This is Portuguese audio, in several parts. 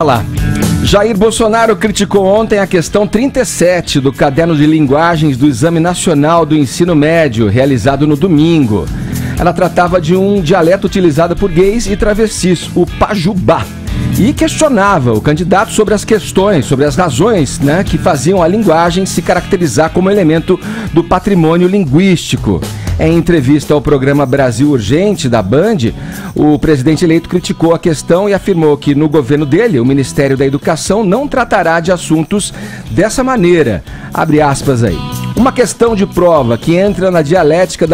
Lá. Jair Bolsonaro criticou ontem a questão 37 do caderno de linguagens do Exame Nacional do Ensino Médio, realizado no domingo. Ela tratava de um dialeto utilizado por gays e travestis, o pajubá, e questionava o candidato sobre as questões, sobre as razões, que faziam a linguagem se caracterizar como elemento do patrimônio linguístico. Em entrevista ao programa Brasil Urgente, da Band, o presidente eleito criticou a questão e afirmou que no governo dele, o Ministério da Educação não tratará de assuntos dessa maneira. Abre aspas aí. Uma questão de prova que entra na dialética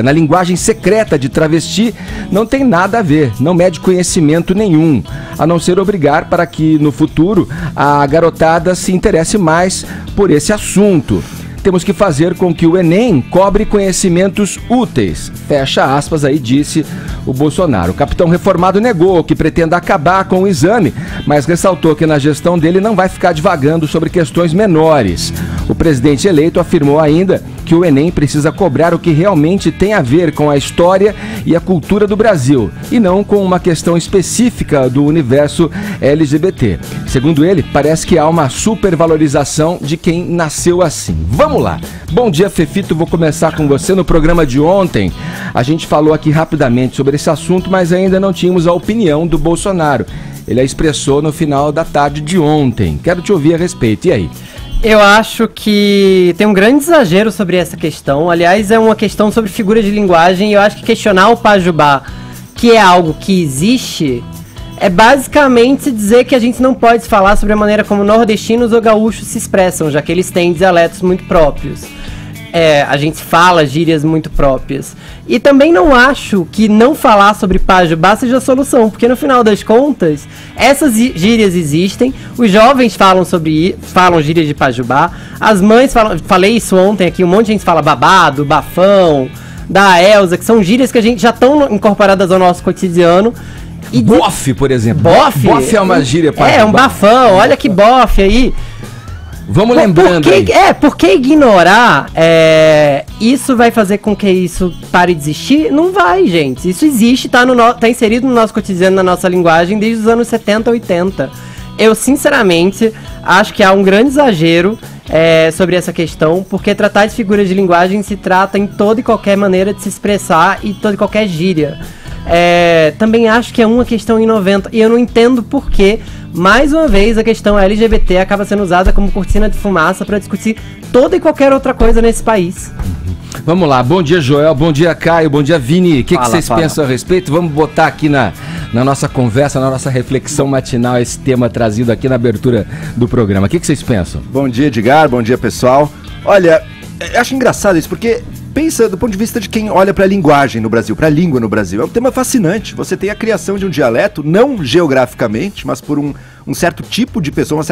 na linguagem secreta de travesti não tem nada a ver, não mede conhecimento nenhum, a não ser obrigar para que no futuro a garotada se interesse mais por esse assunto. Temos que fazer com que o Enem cobre conhecimentos úteis. Fecha aspas aí, disse o Bolsonaro. O capitão reformado negou que pretenda acabar com o exame, mas ressaltou que na gestão dele não vai ficar divagando sobre questões menores. O presidente eleito afirmou ainda que o Enem precisa cobrar o que realmente tem a ver com a história e a cultura do Brasil, e não com uma questão específica do universo LGBT. Segundo ele, parece que há uma supervalorização de quem nasceu assim. Vamos lá. Bom dia, Fefito. Vou começar com você. No programa de ontem, a gente falou aqui rapidamente sobre esse assunto, mas ainda não tínhamos a opinião do Bolsonaro. Ele a expressou no final da tarde de ontem. Quero te ouvir a respeito. E aí? Eu acho que tem um grande exagero sobre essa questão. Aliás, é uma questão sobre figura de linguagem. E eu acho que questionar o pajubá, que é algo que existe, é basicamente dizer que a gente não pode falar sobre a maneira como nordestinos ou gaúchos se expressam, já que eles têm dialetos muito próprios. A gente fala gírias muito próprias. E também não acho que não falar sobre pajubá seja a solução, porque no final das contas, essas gírias existem, os jovens falam gírias de pajubá, as mães falam, falei isso ontem aqui, um monte de gente fala babado, bafão, da Elza, que são gírias que a gente já estão incorporadas ao nosso cotidiano. E bofe, por exemplo. Bofe? Bofe é uma gíria pajubá. É, um bafão, olha que bofe aí. Vamos lembrando aí. Porque ignorar, isso vai fazer com que isso pare de existir? Não vai, gente. Isso existe, tá inserido no nosso cotidiano, na nossa linguagem, desde os anos 70, 80. Eu, sinceramente, acho que há um grande exagero sobre essa questão, porque tratar de figuras de linguagem se trata em toda e qualquer maneira de se expressar e toda e qualquer gíria. Também acho que é uma questão em 90 e eu não entendo por que, mais uma vez, a questão LGBT acaba sendo usada como cortina de fumaça para discutir toda e qualquer outra coisa nesse país. Vamos lá, bom dia, Joel, bom dia, Caio, bom dia, Vini. O que vocês pensam a respeito? Vamos botar aqui na nossa conversa, na nossa reflexão matinal, esse tema trazido aqui na abertura do programa. O que vocês pensam? Bom dia, Edgar, bom dia, pessoal. Olha, eu acho engraçado isso, porque pensa do ponto de vista de quem olha para a linguagem no Brasil, para a língua no Brasil. É um tema fascinante. Você tem a criação de um dialeto, não geograficamente, mas por um certo tipo de pessoa,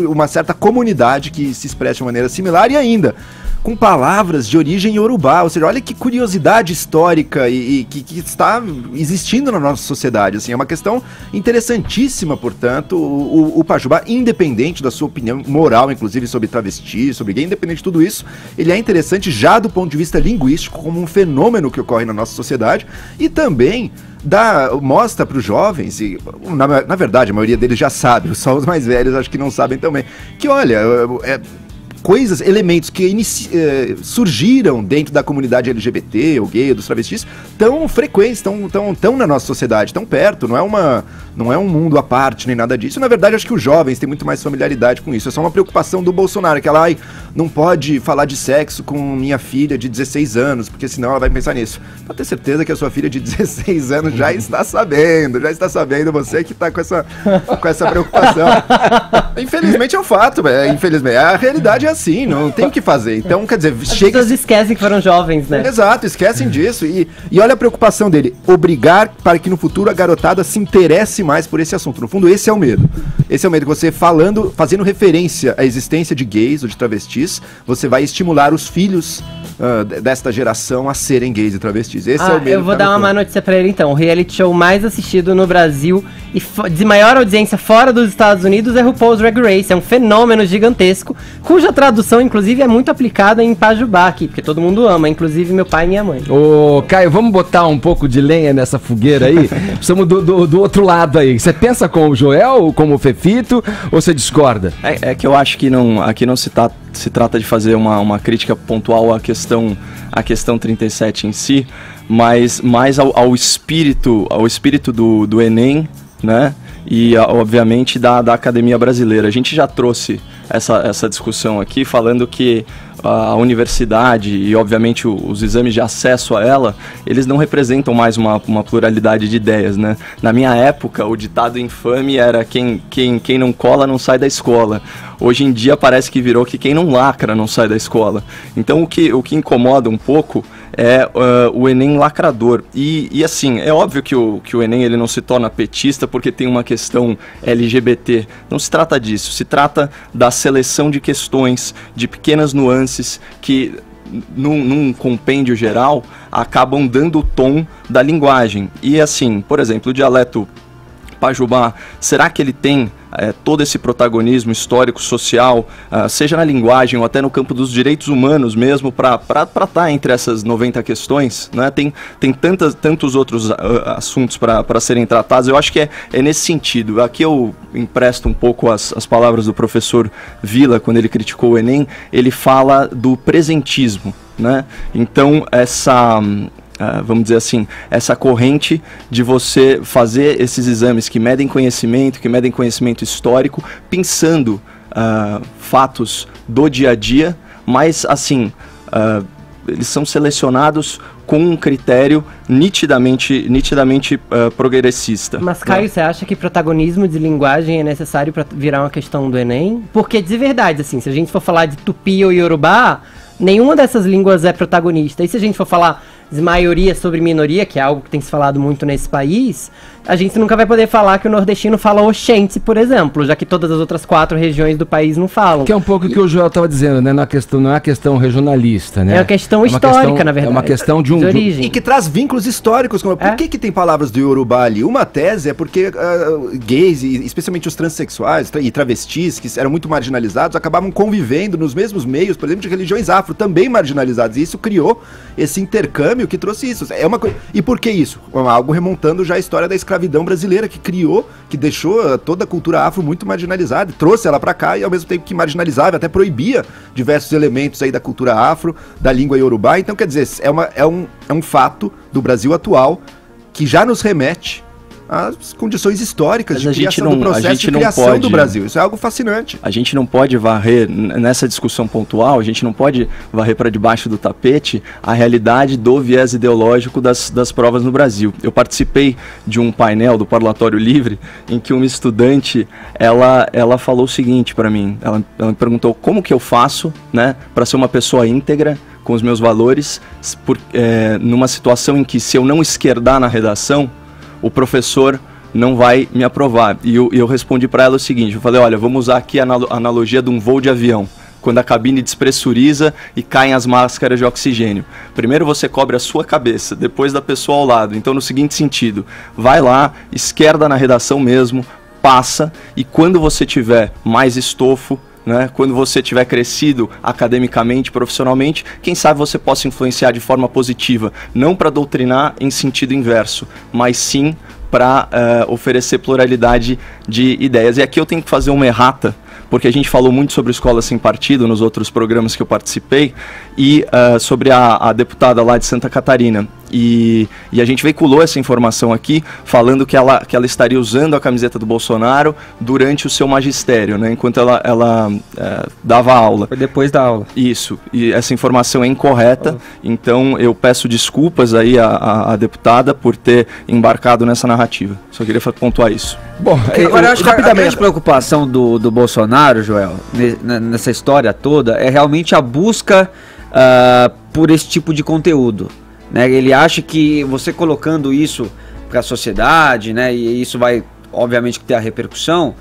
uma certa comunidade que se expressa de maneira similar e ainda com palavras de origem iorubá. Ou seja, olha que curiosidade histórica e que está existindo na nossa sociedade. Assim, é uma questão interessantíssima, portanto, o pajubá, independente da sua opinião moral, inclusive sobre travesti, sobre gay, independente de tudo isso, ele é interessante já do ponto de vista linguístico como um fenômeno que ocorre na nossa sociedade e também mostra para os jovens, e na verdade a maioria deles já sabe, só os mais velhos acho que não sabem também, que olha, elementos que surgiram dentro da comunidade LGBT, ou gay, ou dos travestis, tão frequentes, tão na nossa sociedade, tão perto, não é um mundo à parte, nem nada disso. Na verdade, acho que os jovens têm muito mais familiaridade com isso. É só uma preocupação do Bolsonaro, que ela não pode falar de sexo com minha filha de 16 anos, porque senão ela vai pensar nisso. Pode ter certeza que a sua filha de 16 anos já está sabendo, você que está com essa preocupação. Infelizmente é um fato, infelizmente. A realidade é assim, não tem o que fazer. Então, quer dizer, as pessoas esquecem que foram jovens, né? Exato, esquecem disso. E olha a preocupação dele, obrigar para que no futuro a garotada se interesse mais por esse assunto. No fundo, esse é o medo. Esse é o medo que você fazendo referência à existência de gays ou de travestis, você vai estimular os filhos desta geração a serem gays e travestis. Esse é o medo. Eu vou dar uma má notícia pra ele então. O reality show mais assistido no Brasil e de maior audiência fora dos Estados Unidos é RuPaul's Drag Race. É um fenômeno gigantesco, cuja tradução, inclusive, é muito aplicada em Pajubá aqui, porque todo mundo ama, inclusive meu pai e minha mãe. Ô, Caio, vamos botar um pouco de lenha nessa fogueira aí? Estamos do outro lado aí. Você pensa como o Joel, como o Fefito, ou você discorda? É que eu acho que aqui não se trata de fazer uma crítica pontual à questão 37 em si, mas mais ao espírito do Enem, né? E obviamente da academia brasileira. A gente já trouxe essa discussão aqui, falando que a universidade e obviamente os exames de acesso a ela, eles não representam mais uma pluralidade de ideias, né? Na minha época, o ditado infame era quem não cola não sai da escola. Hoje em dia parece que virou que quem não lacra não sai da escola. Então o que incomoda um pouco é o Enem lacrador. E assim, é óbvio que o Enem ele não se torna petista porque tem uma questão LGBT. Não se trata disso. Se trata da seleção de questões, de pequenas nuances que, num compêndio geral, acabam dando o tom da linguagem. E assim, por exemplo, o dialeto Pajubá, será que ele tem todo esse protagonismo histórico, social, seja na linguagem ou até no campo dos direitos humanos mesmo, para estar entre essas 90 questões, né? Tem tantos outros assuntos para serem tratados. Eu acho que é nesse sentido. Aqui eu empresto um pouco as palavras do professor Vila, quando ele criticou o Enem, ele fala do presentismo, né? Então, vamos dizer assim, essa corrente de você fazer esses exames que medem conhecimento histórico, pensando fatos do dia a dia, mas assim, eles são selecionados com um critério nitidamente progressista. Mas, Caio, você acha que protagonismo de linguagem é necessário para virar uma questão do Enem? Porque, de verdade, assim, se a gente for falar de Tupi ou Yorubá, nenhuma dessas línguas é protagonista. E se a gente for falar de maioria sobre minoria, que é algo que tem se falado muito nesse país, a gente nunca vai poder falar que o nordestino fala oxente, por exemplo, já que todas as outras 4 regiões do país não falam. Que é um pouco o que o Joel estava dizendo, né? Não é a questão regionalista, né? É uma questão histórica, na verdade. É uma questão de origem. E que traz vínculos históricos. Por que tem palavras do Yorubá ali? Uma tese é porque gays, e especialmente os transexuais e travestis, que eram muito marginalizados, acabavam convivendo nos mesmos meios, por exemplo, de religiões afro, também marginalizadas. E isso criou esse intercâmbio que trouxe isso. E por que isso? Algo remontando já a história da escravidão brasileira, que deixou toda a cultura afro muito marginalizada, trouxe ela para cá e ao mesmo tempo que marginalizava, até proibia diversos elementos aí da cultura afro, da língua iorubá. Então, quer dizer, é um fato do Brasil atual que já nos remete às condições históricas de criação do processo de criação do Brasil. Isso é algo fascinante. A gente não pode varrer, nessa discussão pontual, a gente não pode varrer para debaixo do tapete a realidade do viés ideológico das provas no Brasil. Eu participei de um painel do Parlatório Livre em que uma estudante, ela falou o seguinte para mim, ela me perguntou como que eu faço, né, para ser uma pessoa íntegra, com os meus valores, numa situação em que se eu não esquerdar na redação, o professor não vai me aprovar. E eu respondi para ela o seguinte, eu falei, olha, vamos usar aqui a analogia de um voo de avião, quando a cabine despressuriza e caem as máscaras de oxigênio. Primeiro você cobre a sua cabeça, depois da pessoa ao lado. Então, no seguinte sentido, vai lá, esquerda na redação mesmo, passa, e quando você tiver mais estofo, né, quando você tiver crescido academicamente, profissionalmente, quem sabe você possa influenciar de forma positiva, não para doutrinar em sentido inverso, mas sim para oferecer pluralidade de ideias. E aqui eu tenho que fazer uma errata, porque a gente falou muito sobre escola sem partido nos outros programas que eu participei, e sobre a deputada lá de Santa Catarina. E a gente veiculou essa informação aqui, falando que ela estaria usando a camiseta do Bolsonaro durante o seu magistério, né, enquanto ela dava aula. Foi depois da aula. Isso, e essa informação é incorreta, então eu peço desculpas aí à deputada por ter embarcado nessa narrativa. Só queria pontuar isso. Bom, agora eu acho que a grande preocupação do Bolsonaro, Joel, nessa história toda, é realmente a busca por esse tipo de conteúdo. Né? Ele acha que você colocando isso para a sociedade, né, e isso vai obviamente que tem a repercussão,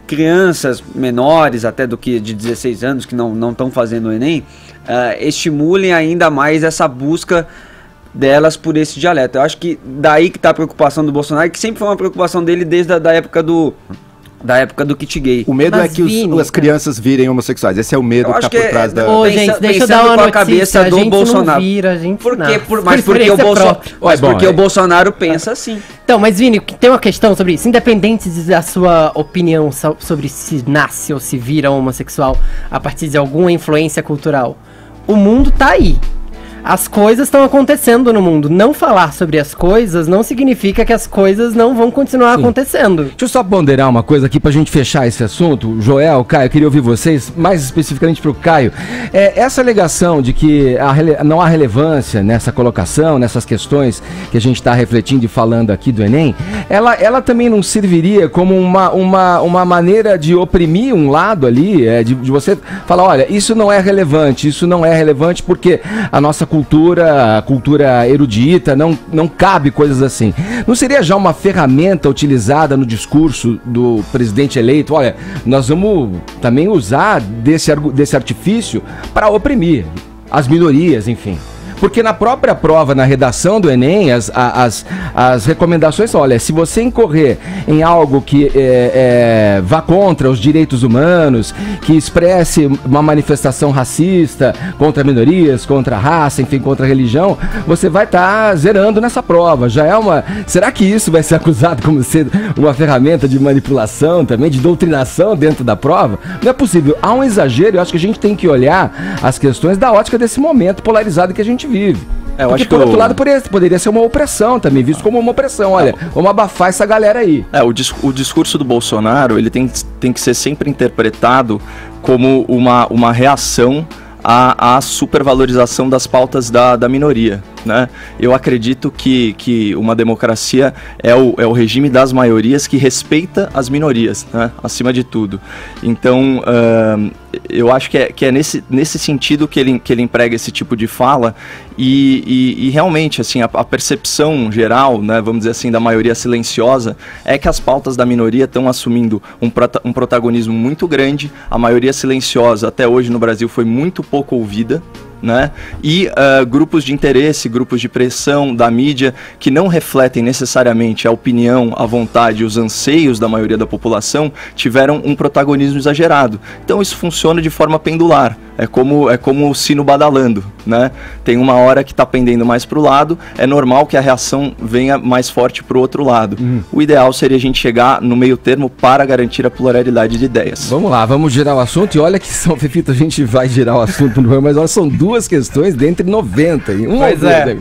crianças menores até do que de 16 anos que não estão fazendo o Enem, estimulem ainda mais essa busca delas por esse dialeto. Eu acho que daí que está a preocupação do Bolsonaro, que sempre foi uma preocupação dele desde a época do kit gay. O medo é que as crianças virem homossexuais. Esse é o medo que tá por trás da... Ô, gente, deixa eu dar uma notícia, cabeça do Bolsonaro. Porque o Bolsonaro pensa assim. Então, mas Vini, tem uma questão sobre isso. Independente da sua opinião sobre se nasce ou se vira homossexual a partir de alguma influência cultural, o mundo tá aí. As coisas estão acontecendo no mundo. Não falar sobre as coisas não significa que as coisas não vão continuar acontecendo. Deixa eu só ponderar uma coisa aqui pra gente fechar esse assunto. Joel, Caio, eu queria ouvir vocês, mais especificamente pro Caio. Essa alegação de que não há relevância nessa colocação, nessas questões que a gente está refletindo e falando aqui do Enem, ela também não serviria como uma maneira de oprimir um lado ali, de você falar, olha, isso não é relevante porque a nossa cultura erudita, não cabe coisas assim. Não seria já uma ferramenta utilizada no discurso do presidente eleito? Olha, nós vamos também usar desse artifício para oprimir as minorias, enfim. Porque na própria prova, na redação do Enem, as recomendações são, olha, se você incorrer em algo que vá contra os direitos humanos, que expresse uma manifestação racista contra minorias, contra a raça, enfim, contra a religião, você vai estar zerando nessa prova. Já é uma... Será que isso vai ser acusado como ser uma ferramenta de manipulação também, de doutrinação dentro da prova? Não é possível. Há um exagero, eu acho que a gente tem que olhar as questões da ótica desse momento polarizado que a gente vive. Eu porque, acho por outro lado, poderia ser uma opressão também, visto como uma opressão. Olha, vamos abafar essa galera aí. O discurso do Bolsonaro, ele tem que ser sempre interpretado como uma reação à supervalorização das pautas da minoria, né? Eu acredito que uma democracia é o regime das maiorias que respeita as minorias, né? Acima de tudo. Então, eu acho que é nesse sentido que ele emprega esse tipo de fala e realmente, assim, a percepção geral, né, vamos dizer assim, da maioria silenciosa é que as pautas da minoria estão assumindo um protagonismo muito grande. A maioria silenciosa até hoje no Brasil foi muito pouco ouvida, né? E grupos de interesse, grupos de pressão da mídia que não refletem necessariamente a opinião, a vontade, os anseios da maioria da população tiveram um protagonismo exagerado. Então isso funciona de forma pendular. É como o sino badalando, né? Tem uma hora que está pendendo mais para o lado, é normal que a reação venha mais forte para o outro lado. O ideal seria a gente chegar no meio termo para garantir a pluralidade de ideias. Vamos lá, vamos girar o assunto. E olha que Fefito, a gente vai girar o assunto, mas olha, são duas questões dentre 90. Pois é.